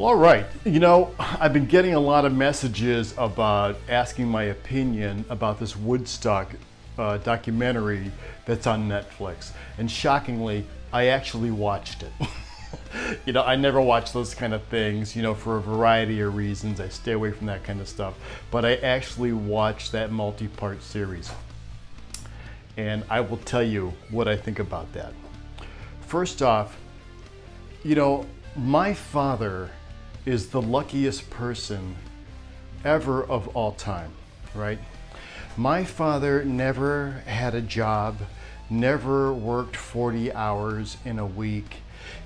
Well, all right. You know, I've been getting a lot of messages about asking my opinion about this Woodstock documentary that's on Netflix. And shockingly, I actually watched it. You know, I never watch those kind of things, you know, for a variety of reasons. I stay away from that kind of stuff. But I actually watched that multi-part series. And I will tell you what I think about that. First off, you know, my father is the luckiest person ever of all time, right? My father never had a job, never worked 40 hours in a week.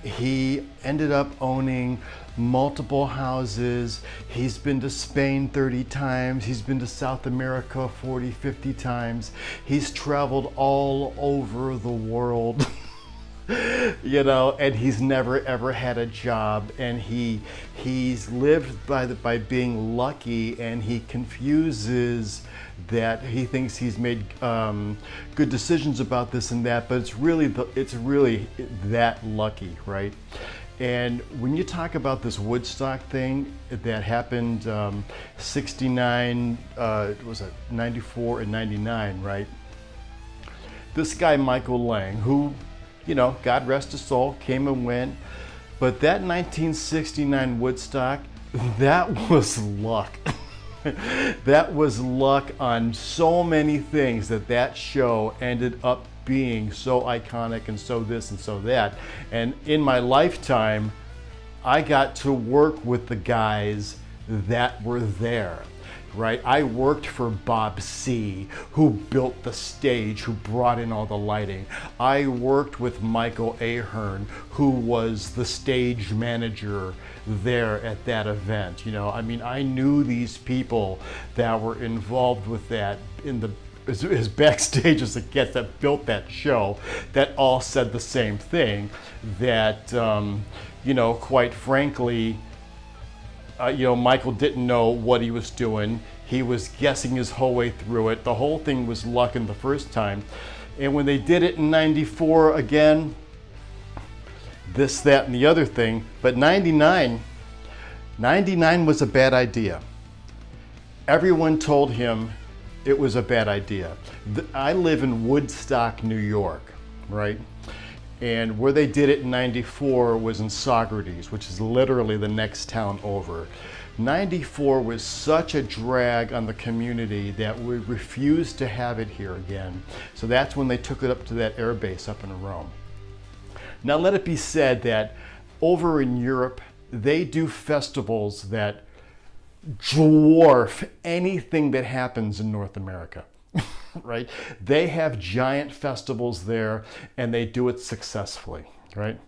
He ended up owning multiple houses. He's been to Spain 30 times. He's been to South America 40, 50 times. He's traveled all over the world. You know, and he's never ever had a job, and he's lived by being lucky, and he confuses that he thinks he's made good decisions about this and that, but it's really that lucky, right? And when you talk about this Woodstock thing that happened 69, was it 94 and 99, right? This guy Michael Lang, who, you know, God rest his soul, came and went. But that 1969 Woodstock, that was luck. That was luck on so many things that show ended up being so iconic and so this and so that. And in my lifetime, I got to work with the guys that were there. Right? I worked for Bob C., who built the stage, who brought in all the lighting. I worked with Michael Ahern, who was the stage manager there at that event. You know, I mean, I knew these people that were involved with that in the as backstage as it gets, that built that show, that all said the same thing, that, you know, quite frankly, you know, Michael didn't know what he was doing. He was guessing his whole way through it. The whole thing was luck in the first time. And when they did it in 94 again, this, that, and the other thing, but 99 was a bad idea. Everyone told him it was a bad idea. I live in Woodstock, New York, right? And where they did it in 94 was in Roadies, which is literally the next town over. 94 was such a drag on the community that we refused to have it here again. So that's when they took it up to that air base up in Rome. Now let it be said that over in Europe, they do festivals that dwarf anything that happens in North America. Right? They have giant festivals there, and they do it successfully, right?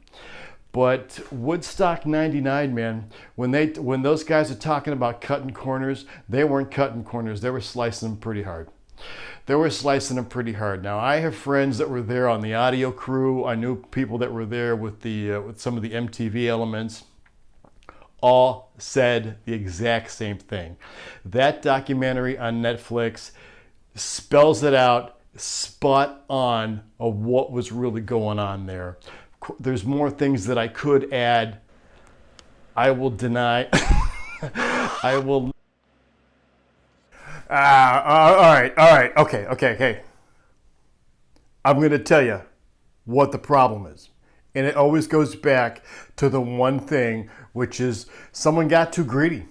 But Woodstock 99, man, when those guys are talking about cutting corners, they weren't cutting corners. They were slicing them pretty hard. They were slicing them pretty hard. Now, I have friends that were there on the audio crew. I knew people that were there with with some of the MTV elements. All said the exact same thing. That documentary on Netflix spells it out spot on of what was really going on there. There's more things that I could add. I will deny. I will. All right. Okay. I'm going to tell you what the problem is. And it always goes back to the one thing, which is someone got too greedy.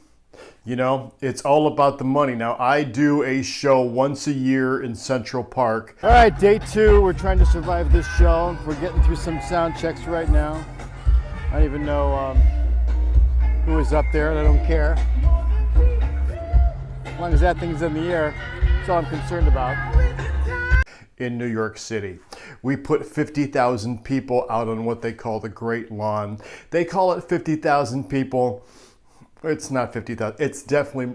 You know, it's all about the money. Now, I do a show once a year in Central Park. All right, day 2. We're trying to survive this show. We're getting through some sound checks right now. I don't even know who is up there, and I don't care. As long as that thing's in the air, that's all I'm concerned about. In New York City, we put 50,000 people out on what they call the Great Lawn. They call it 50,000 people. It's not 50,000. It's definitely,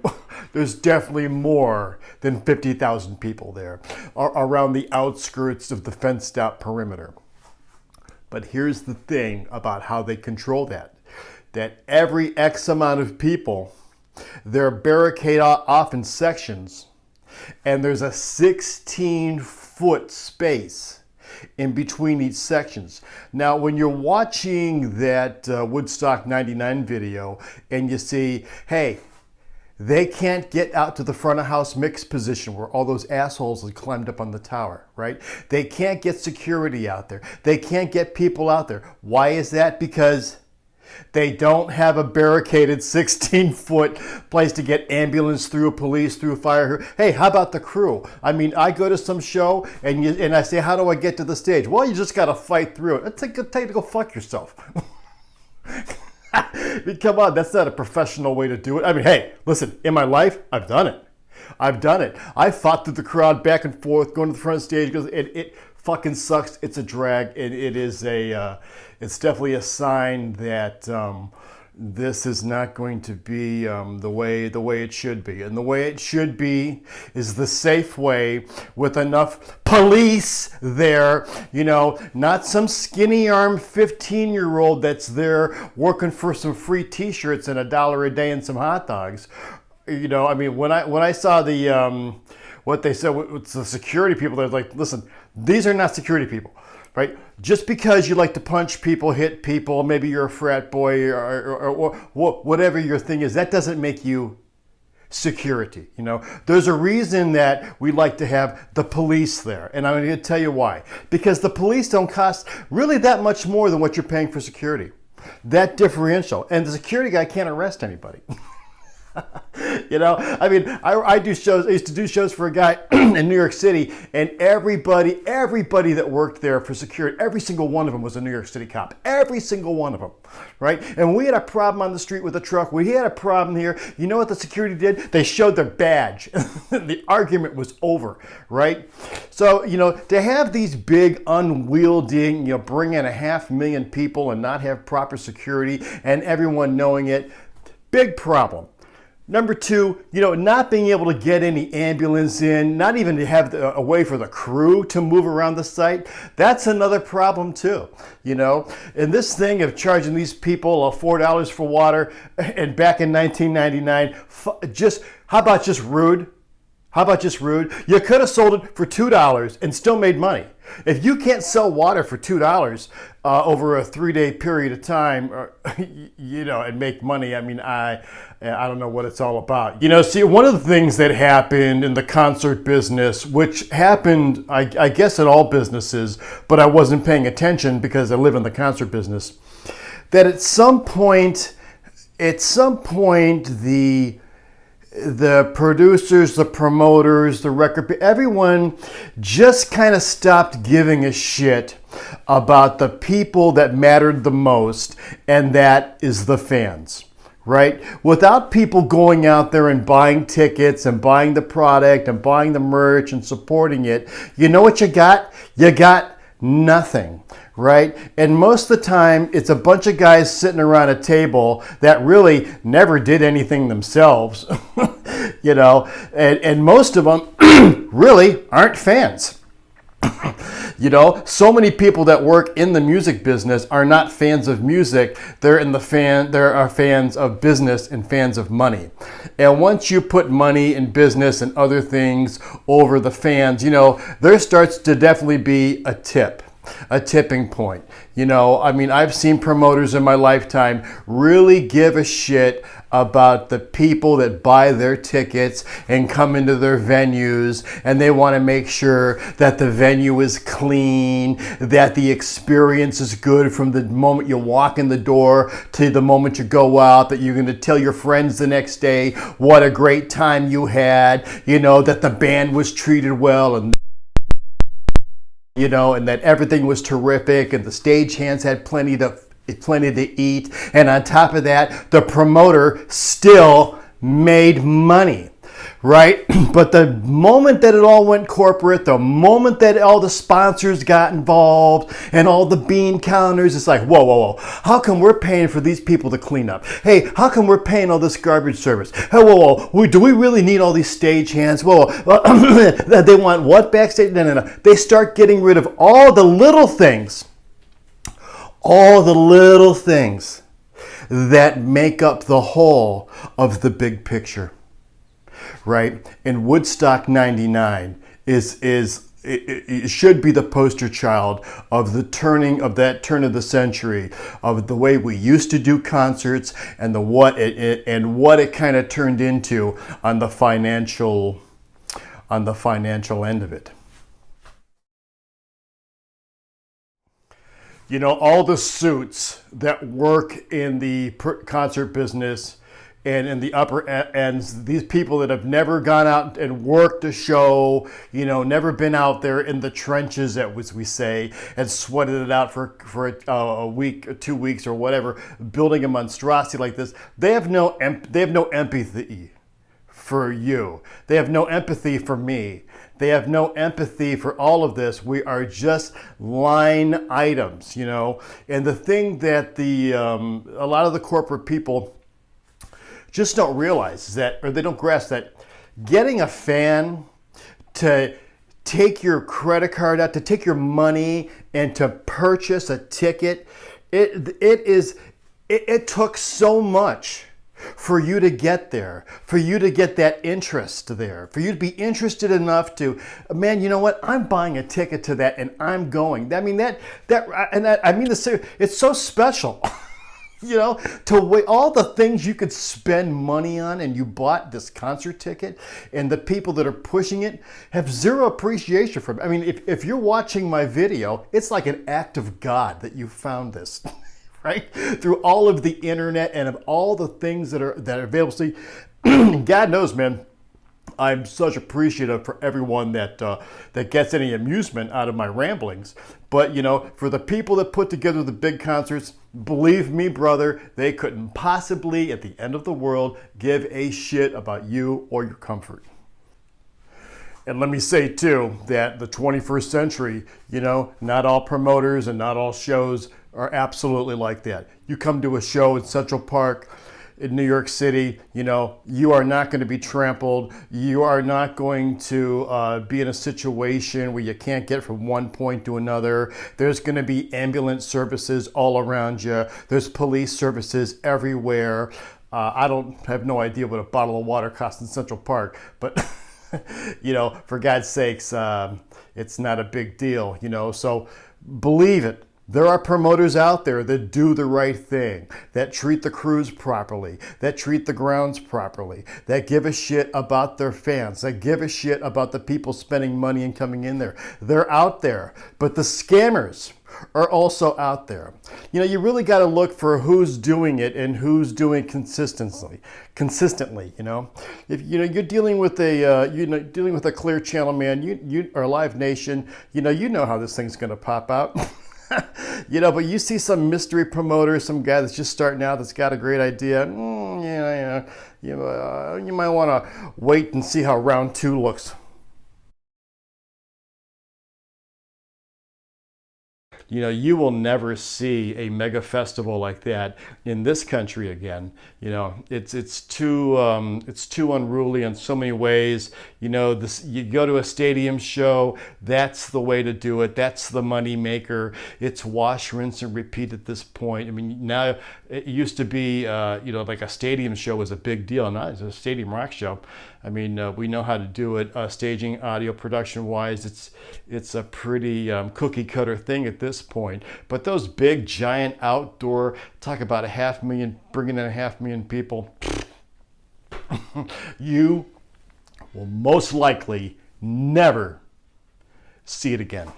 there's definitely more than 50,000 people there around the outskirts of the fenced out perimeter. But here's the thing about how they control that every X amount of people, they're barricaded off in sections, and there's a 16-foot space in between each sections. Now, when you're watching that Woodstock 99 video and you see, hey, they can't get out to the front of house mix position where all those assholes had climbed up on the tower, right? They can't get security out there. They can't get people out there. Why is that? Because they don't have a barricaded 16-foot place to get ambulance through, police through, fire. Hey, how about the crew? I mean, I go to some show and I say, how do I get to the stage? Well, you just got to fight through it. It's a good time to go fuck yourself. I mean, come on, that's not a professional way to do it. I mean, hey, listen, in my life, I've done it. I fought through the crowd back and forth, going to the front stage because it fucking sucks. It's a drag. It's definitely a sign that this is not going to be the way it should be. And the way it should be is the safe way with enough police there, not some skinny armed 15-year-old that's there working for some free t-shirts and $1 a day and some hot dogs. I mean, when I saw the what they said with the security people, they're like, listen, these are not security people, right? Just because you like to punch people, hit people, maybe you're a frat boy or whatever your thing is, that doesn't make you security. There's a reason that we like to have the police there, and I'm going to tell you why. Because the police don't cost really that much more than what you're paying for security. That differential, and the security guy can't arrest anybody. I mean, I do shows. I used to do shows for a guy in New York City, and everybody that worked there for security, every single one of them was a New York City cop. Every single one of them, right? And when we had a problem on the street with a truck, we had a problem here. You know what the security did? They showed their badge. The argument was over, right? So, to have these big, unwieldy, bring in 500,000 people and not have proper security and everyone knowing it, big problem. Number two, not being able to get any ambulance in, not even to have a way for the crew to move around the site. That's another problem too, And this thing of charging these people $4 for water, and back in 1999, how about just rude? You could have sold it for $2 and still made money. If you can't sell water for $2 over a 3-day period of time, and make money, I mean, I don't know what it's all about. See, one of the things that happened in the concert business, which happened, I guess, in all businesses, but I wasn't paying attention because I live in the concert business, that at some point, the producers, the promoters, the record, everyone just kind of stopped giving a shit about the people that mattered the most, and that is the fans, right? Without people going out there and buying tickets and buying the product and buying the merch and supporting it, you know what you got? You got nothing. Right? And most of the time, it's a bunch of guys sitting around a table that really never did anything themselves, and most of them really aren't fans. So many people that work in the music business are not fans of music. There are fans of business and fans of money. And once you put money in business and other things over the fans, there starts to definitely be a tipping point. I mean, I've seen promoters in my lifetime really give a shit about the people that buy their tickets and come into their venues, and they want to make sure that the venue is clean, that the experience is good from the moment you walk in the door to the moment you go out, that you're going to tell your friends the next day what a great time you had, that the band was treated well, and that everything was terrific, and the stagehands had plenty to eat, and on top of that, the promoter still made money, right? But the moment that it all went corporate, the moment that all the sponsors got involved and all the bean counters, it's like, whoa, how come we're paying for these people to clean up? Hey, how come we're paying all this garbage service? Hey, whoa, do we really need all these stagehands? Whoa, they want what backstage? No. They start getting rid of all the little things that make up the whole of the big picture. Right? And Woodstock 99 is it should be the poster child of the turn of the century, of the way we used to do concerts and what it kind of turned into on the financial end of it. You know, all the suits that work in the concert business and in the upper ends, these people that have never gone out and worked a show, you know, never been out there in the trenches, as we say, and sweated it out for a week or 2 weeks or whatever, building a monstrosity like this, they have no empathy for you. They have no empathy for me. They have no empathy for all of this. We are just line items, you know. And the thing that a lot of the corporate people just don't realize is that, or they don't grasp that, getting a fan to take your credit card out, to take your money and to purchase a ticket, it took so much for you to get there, for you to get that interest there, for you to be interested enough to, man, you know what? I'm buying a ticket to that and I'm going. I mean, it's so special. You know, to wait, all the things you could spend money on, and you bought this concert ticket, and the people that are pushing it have zero appreciation for it. I mean, if you're watching my video, it's like an act of God that you found this, right? Through all of the internet and of all the things that are available. See, God knows, man, I'm such appreciative for everyone that gets any amusement out of my ramblings. But, you know, for the people that put together the big concerts, believe me, brother, they couldn't possibly, at the end of the world, give a shit about you or your comfort. And let me say, too, that the 21st century, you know, not all promoters and not all shows are absolutely like that. You come to a show in Central Park, in New York City, you know, you are not going to be trampled. You are not going to be in a situation where you can't get from one point to another. There's going to be ambulance services all around you. There's police services everywhere. I have no idea what a bottle of water costs in Central Park, but you know, for God's sakes, it's not a big deal, you know, so believe it. There are promoters out there that do the right thing, that treat the crews properly, that treat the grounds properly, that give a shit about their fans, that give a shit about the people spending money and coming in there. They're out there. But the scammers are also out there. You know, you really got to look for who's doing it and who's doing it consistently, you know. If you know you're dealing with a Clear Channel, man, you or Live Nation, you know how this thing's going to pop out. You know, but you see some mystery promoter, some guy that's just starting out that's got a great idea. You might want to wait and see how round 2 looks. You know, you will never see a mega festival like that in this country again. You know, it's too unruly in so many ways. You know, you go to a stadium show, that's the way to do it. That's the money maker. It's wash, rinse, and repeat at this point. I mean, now it used to be, like a stadium show was a big deal. Now it's a stadium rock show. I mean, we know how to do it, staging, audio, production-wise. It's a pretty cookie-cutter thing at this point. But those big, giant outdoor, talk about 500,000, bringing in 500,000 people, you will most likely never see it again.